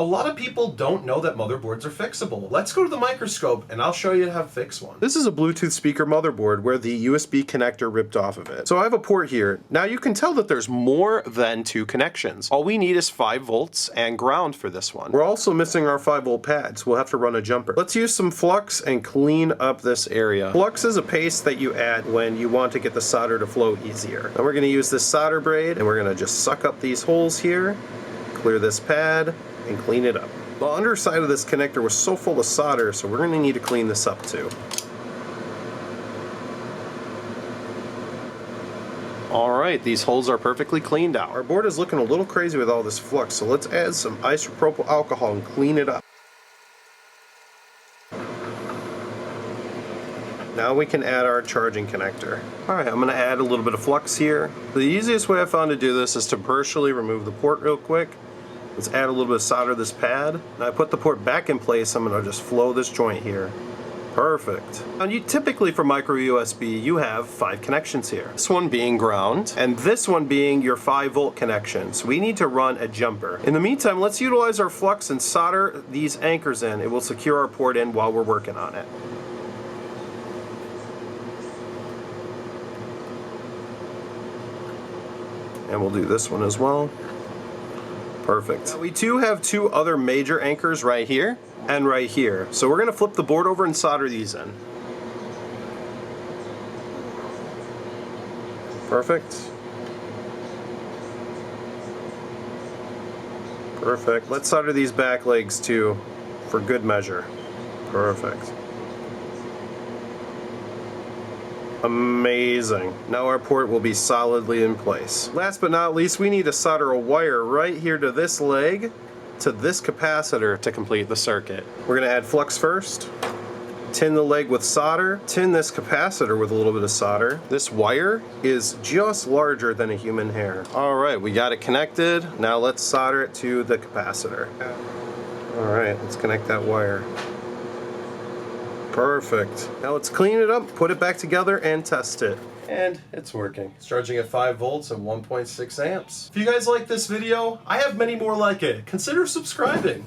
A lot of people don't know that motherboards are fixable. Let's go to the microscope and I'll show you how to fix one. This is a Bluetooth speaker motherboard where the USB connector ripped off of it. So I have a port here. Now you can tell that there's more than 2 connections. All we need is 5 volts and ground for this one. We're also missing our 5-volt pad, so we'll have to run a jumper. Let's use some flux and clean up this area. Flux is a paste that you add when you want to get the solder to flow easier. Now we're going to use this solder braid and we're going to just suck up these holes here, clear this pad, and clean it up. The underside of this connector was so full of solder, so we're going to need to clean this up too. Alright, these holes are perfectly cleaned out. Our board is looking a little crazy with all this flux, so let's add some isopropyl alcohol and clean it up. Now we can add our charging connector. Alright, I'm going to add a little bit of flux here. The easiest way I found to do this is to partially remove the port real quick. Let's add a little bit of solder to this pad. Now I put the port back in place, I'm going to just flow this joint here. Perfect. Now typically for micro USB you have 5 connections here. This one being ground, and this one being your 5-volt connection. So we need to run a jumper. In the meantime, let's utilize our flux and solder these anchors in. It will secure our port in while we're working on it. And we'll do this one as well. Perfect. Now we do have 2 other major anchors right here and right here. So we're going to flip the board over and solder these in. Perfect. Perfect. Let's solder these back legs too for good measure. Perfect. Amazing. Now our port will be solidly in place. Last but not least, we need to solder a wire right here to this leg to this capacitor to complete the circuit. We're going to add flux first, tin the leg with solder, tin this capacitor with a little bit of solder. This wire is just larger than a human hair. Alright, we got it connected. Now let's solder it to the capacitor. Alright, let's connect that wire. Perfect. Now let's clean it up, put it back together, and test it. And it's working. It's charging at 5 volts and 1.6 amps. If you guys like this video, I have many more like it. Consider subscribing.